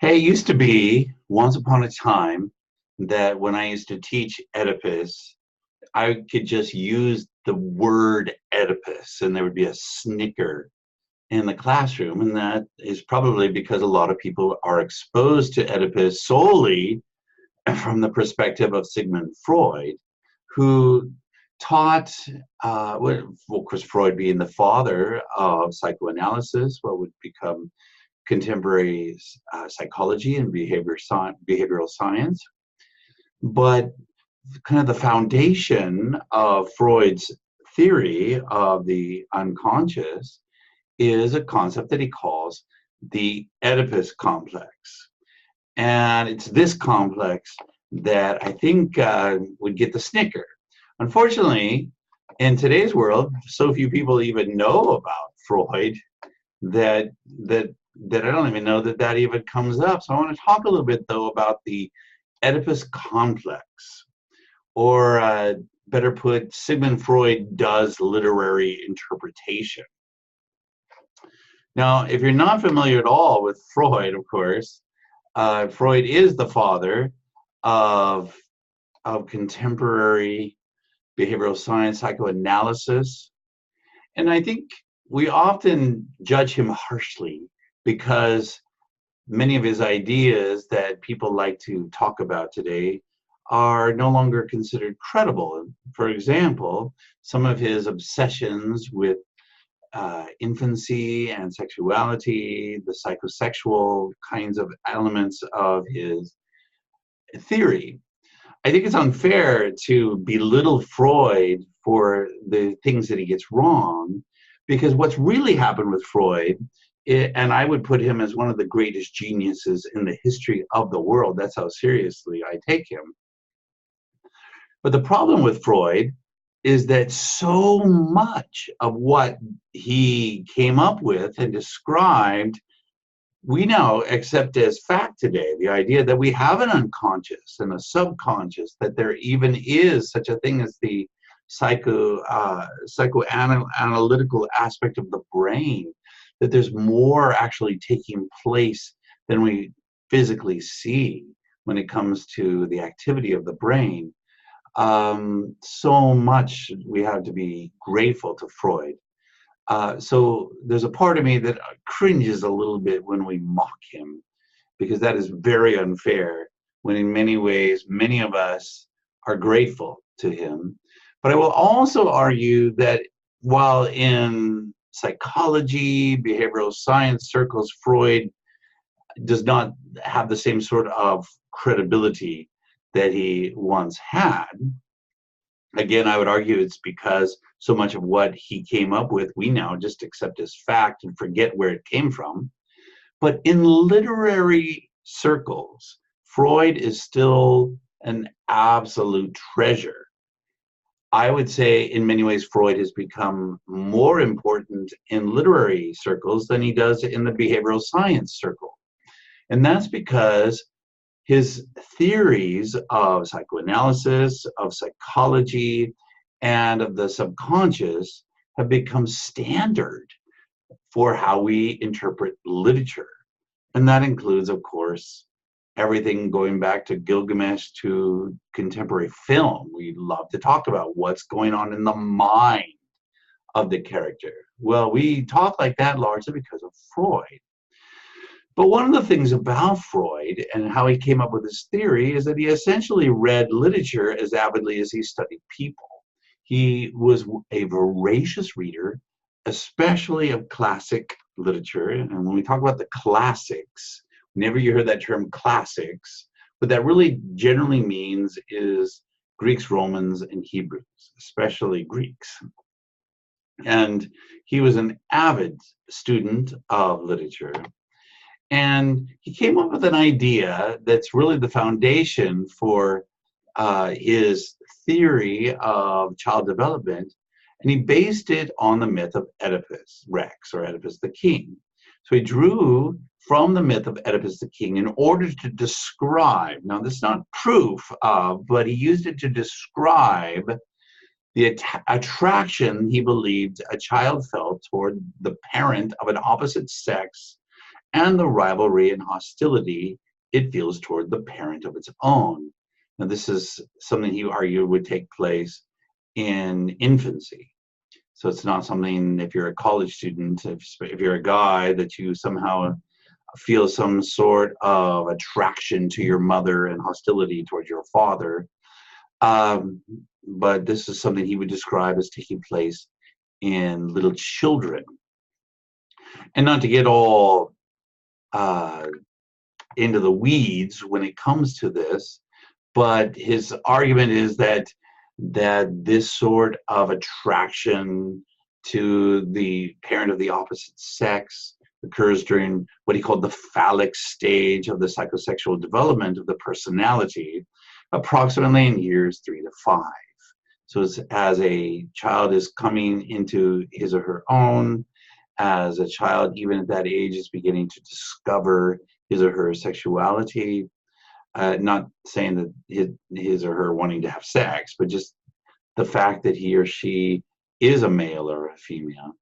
Hey, it used to be once upon a time that when I used to teach Oedipus, I could just use the word Oedipus and there would be a snicker in the classroom. And that is probably because a lot of people are exposed to Oedipus solely from the perspective of Sigmund Freud, who taught, of course, Freud being the father of psychoanalysis, what would become contemporary psychology and behavioral science. But kind of the foundation of Freud's theory of the unconscious is a concept that he calls the Oedipus complex. And it's this complex that I think would get the snicker. Unfortunately, in today's world, so few people even know about Freud that that that I don't even know that that even comes up. So I want to talk a little bit though about the Oedipus complex, or better put, Sigmund Freud does literary interpretation. Now, if you're not familiar at all with Freud, of course, Freud is the father of contemporary behavioral science, psychoanalysis, and I think we often judge him harshly because many of his ideas that people like to talk about today are no longer considered credible. For example, some of his obsessions with infancy and sexuality, the psychosexual kinds of elements of his theory. I think it's unfair to belittle Freud for the things that he gets wrong, because what's really happened with Freud, and I would put him as one of the greatest geniuses in the history of the world. That's how seriously I take him. But the problem with Freud is that so much of what he came up with and described, we now accept as fact today. The idea that we have an unconscious and a subconscious, that there even is such a thing as the psychoanalytical aspect of the brain, that there's more actually taking place than we physically see when it comes to the activity of the brain. So much we have to be grateful to Freud. So there's a part of me that cringes a little bit when we mock him, because that is very unfair, when in many ways, many of us are grateful to him. But I will also argue that while in psychology, behavioral science circles, Freud does not have the same sort of credibility that he once had. Again, I would argue it's because so much of what he came up with, we now just accept as fact and forget where it came from. But in literary circles, Freud is still an absolute treasure. I would say in many ways, Freud has become more important in literary circles than he does in the behavioral science circle. And that's because his theories of psychoanalysis, of psychology, and of the subconscious have become standard for how we interpret literature. And that includes, of course, everything going back to Gilgamesh to contemporary film. We love to talk about what's going on in the mind of the character. Well, we talk like that largely because of Freud. But one of the things about Freud and how he came up with his theory is that he essentially read literature as avidly as he studied people. He was a voracious reader, especially of classic literature. And when we talk about the classics, whenever you hear that term classics, what that really generally means is Greeks, Romans, and Hebrews, especially Greeks. And he was an avid student of literature. And he came up with an idea that's really the foundation for his theory of child development. And he based it on the myth of Oedipus Rex, or Oedipus the king. So he drew from the myth of Oedipus the king in order to describe, now this is not proof of, but he used it to describe the attraction he believed a child felt toward the parent of an opposite sex and the rivalry and hostility it feels toward the parent of its own. Now, this is something he argued would take place in infancy. So it's not something, if you're a college student, if you're a guy, that you somehow feel some sort of attraction to your mother and hostility towards your father. But this is something he would describe as taking place in little children. And not to get all into the weeds when it comes to this, but his argument is that this sort of attraction to the parent of the opposite sex occurs during what he called the phallic stage of the psychosexual development of the personality, approximately in years 3 to 5. So as a child is coming into his or her own, as a child, even at that age, is beginning to discover his or her sexuality, not saying that his or her wanting to have sex, but just the fact that he or she is a male or a female.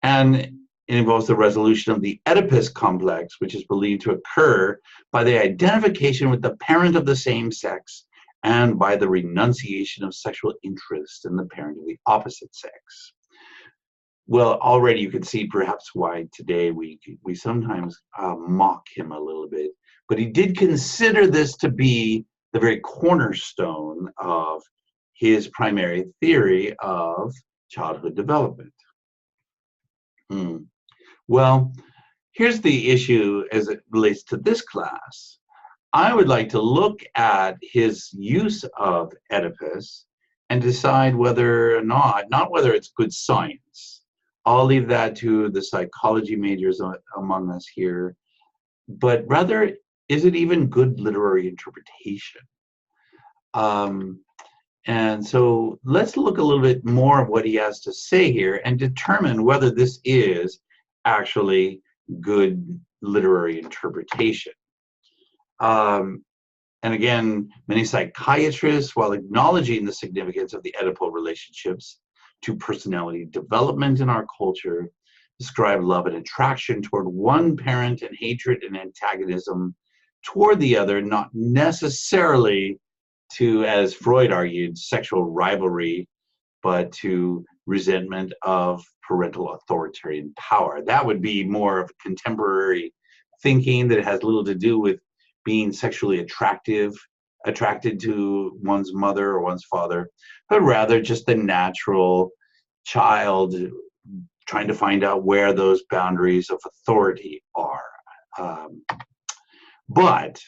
And it involves the resolution of the Oedipus complex, which is believed to occur by the identification with the parent of the same sex and by the renunciation of sexual interest in the parent of the opposite sex. Well, already you can see perhaps why today we sometimes mock him a little bit, but he did consider this to be the very cornerstone of his primary theory of childhood development. Well, here's the issue as it relates to this class. I would like to look at his use of Oedipus and decide whether or not whether it's good science. I'll leave that to the psychology majors among us here, but rather, is it even good literary interpretation? And so let's look a little bit more of what he has to say here and determine whether this is actually good literary interpretation. And again, many psychiatrists, while acknowledging the significance of the Oedipal relationships to personality development in our culture, describe love and attraction toward one parent and hatred and antagonism toward the other, not necessarily to, as Freud argued, sexual rivalry, but to resentment of parental authoritarian power. That would be more of contemporary thinking that has little to do with being sexually attracted to one's mother or one's father, but rather just the natural child trying to find out where those boundaries of authority are. But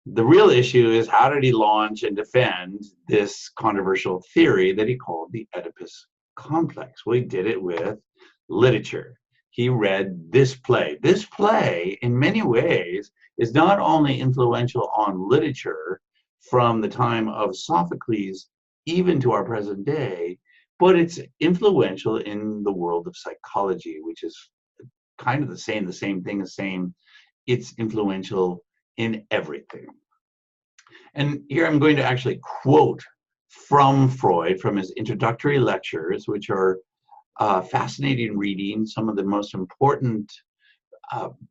the real issue is, how did he launch and defend this controversial theory that he called the Oedipus complex? Well, he did it with literature. He read this play. This play, in many ways, is not only influential on literature from the time of Sophocles even to our present day, but it's influential in the world of psychology, which is kind of the same thing as saying it's influential in everything. And here I'm going to actually quote from Freud, from his introductory lectures, which are fascinating reading, some of the most important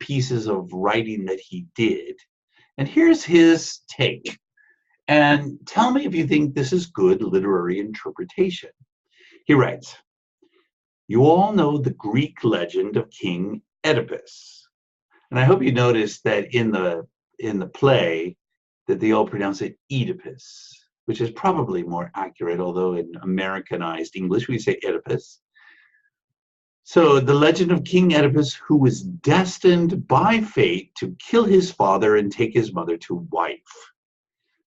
pieces of writing that he did. And here's his take. And tell me if you think this is good literary interpretation. He writes, "You all know the Greek legend of King Oedipus." And I hope you noticed that in the play that they all pronounce it Oedipus, which is probably more accurate, although in Americanized English we say Oedipus. So the legend of King Oedipus, who was destined by fate to kill his father and take his mother to wife,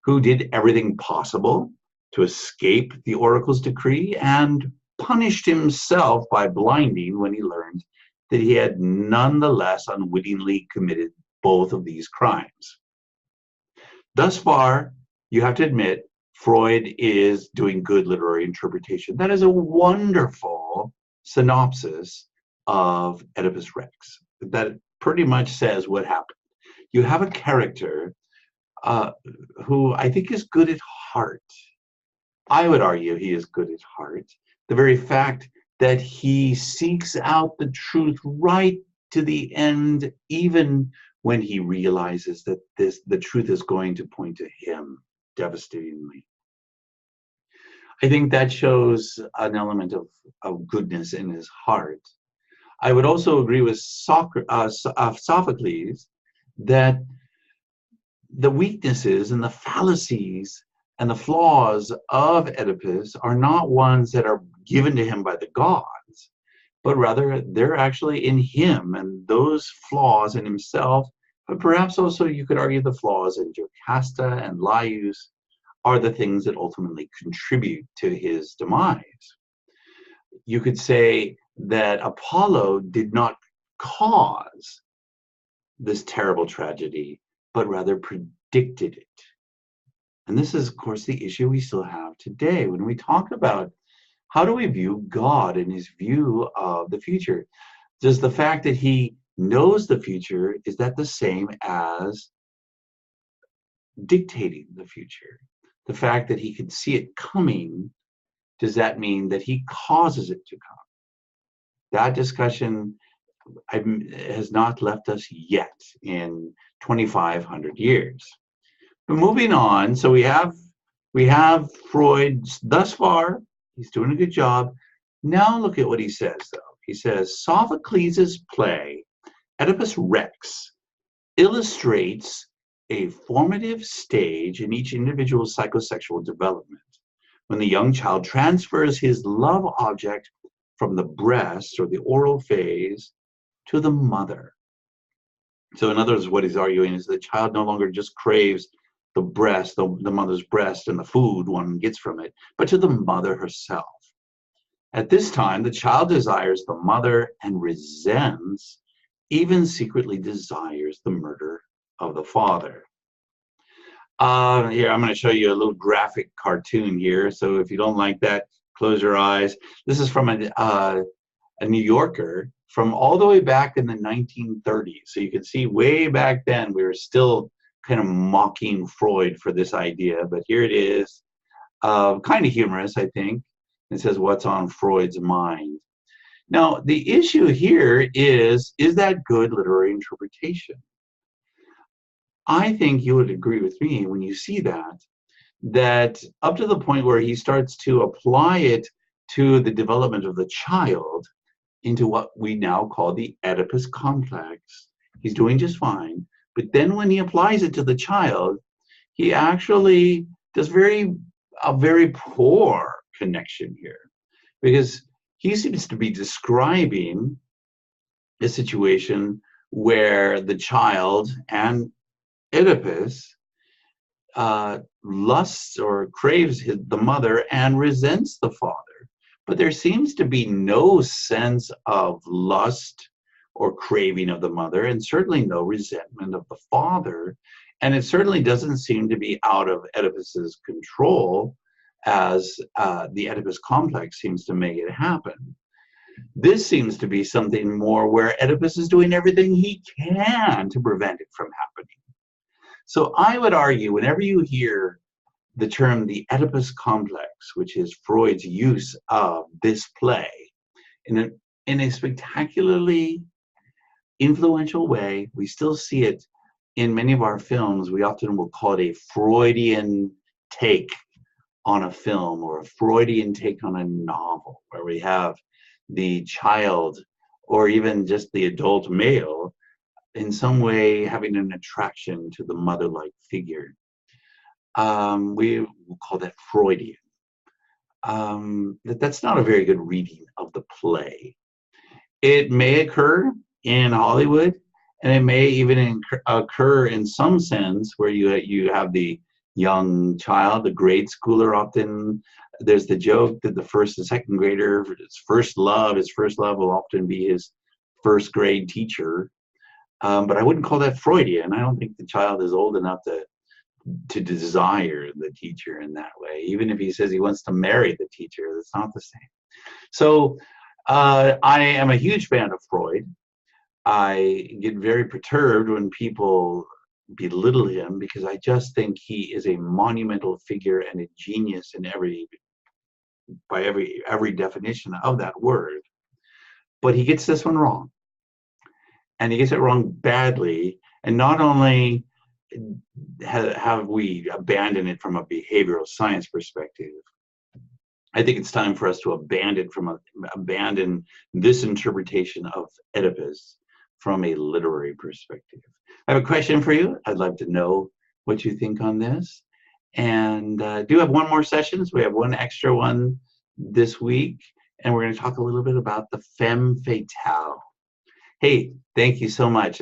who did everything possible to escape the oracle's decree and punished himself by blinding when he learned that he had nonetheless unwittingly committed both of these crimes. Thus far, you have to admit, Freud is doing good literary interpretation. That is a wonderful synopsis of Oedipus Rex. That pretty much says what happened. You have a character who I think is good at heart. I would argue he is good at heart. The very fact that he seeks out the truth right to the end, even when he realizes that the truth is going to point to him devastatingly. I think that shows an element of goodness in his heart. I would also agree with Sophocles that the weaknesses and the fallacies and the flaws of Oedipus are not ones that are given to him by the gods, but rather they're actually in him, and those flaws in himself, but perhaps also you could argue the flaws in Jocasta and Laius are the things that ultimately contribute to his demise. You could say that Apollo did not cause this terrible tragedy, but rather predicted it. And this is, of course, the issue we still have today when we talk about how do we view God and his view of the future. Does the fact that he knows the future, is that the same as dictating the future? The fact that he could see it coming, does that mean that he causes it to come? That discussion has not left us yet in 2,500 years. But moving on, so we have Freud thus far. He's doing a good job. Now look at what he says, though. He says, Sophocles' play, Oedipus Rex, illustrates a formative stage in each individual's psychosexual development, when the young child transfers his love object from the breast or the oral phase to the mother. So in other words, what he's arguing is the child no longer just craves the breast, the mother's breast and the food one gets from it, but to the mother herself. At this time, the child desires the mother and resents, even secretly desires the murder of the father. Here, I'm going to show you a little graphic cartoon here. So if you don't like that, close your eyes. This is from a New Yorker from all the way back in the 1930s. So you can see way back then, we were still kind of mocking Freud for this idea. But here it is, kind of humorous, I think. It says, what's on Freud's mind? Now, the issue here is that good literary interpretation? I think you would agree with me when you see that up to the point where he starts to apply it to the development of the child into what we now call the Oedipus complex, he's doing just fine. But then when he applies it to the child, he actually does a very poor connection here, because he seems to be describing a situation where the child and Oedipus lusts or craves the mother and resents the father. But there seems to be no sense of lust or craving of the mother, and certainly no resentment of the father. And it certainly doesn't seem to be out of Oedipus's control, as the Oedipus complex seems to make it happen. This seems to be something more where Oedipus is doing everything he can to prevent it from happening. So I would argue, whenever you hear the term the Oedipus complex, which is Freud's use of this play in a spectacularly influential way, we still see it in many of our films. We often will call it a Freudian take on a film, or a Freudian take on a novel, where we have the child or even just the adult male in some way having an attraction to the mother-like figure. We will call that Freudian. That's not a very good reading of the play. It may occur in Hollywood, and it may even occur in some sense where you have the young child, the grade schooler. Often there's the joke that the first and second grader, his first love will often be his first grade teacher. But I wouldn't call that Freudian. I don't think the child is old enough to desire the teacher in that way. Even if he says he wants to marry the teacher, that's not the same. So I am a huge fan of Freud. I get very perturbed when people belittle him, because I just think he is a monumental figure and a genius in by every definition of that word. But he gets this one wrong. and he gets it wrong badly. And not only have we abandoned it from a behavioral science perspective, I think it's time for us to abandon this interpretation of Oedipus from a literary perspective. I have a question for you. I'd love to know what you think on this. And do have one more session. So we have one extra one this week, and we're going to talk a little bit about the femme fatale. Hey, thank you so much.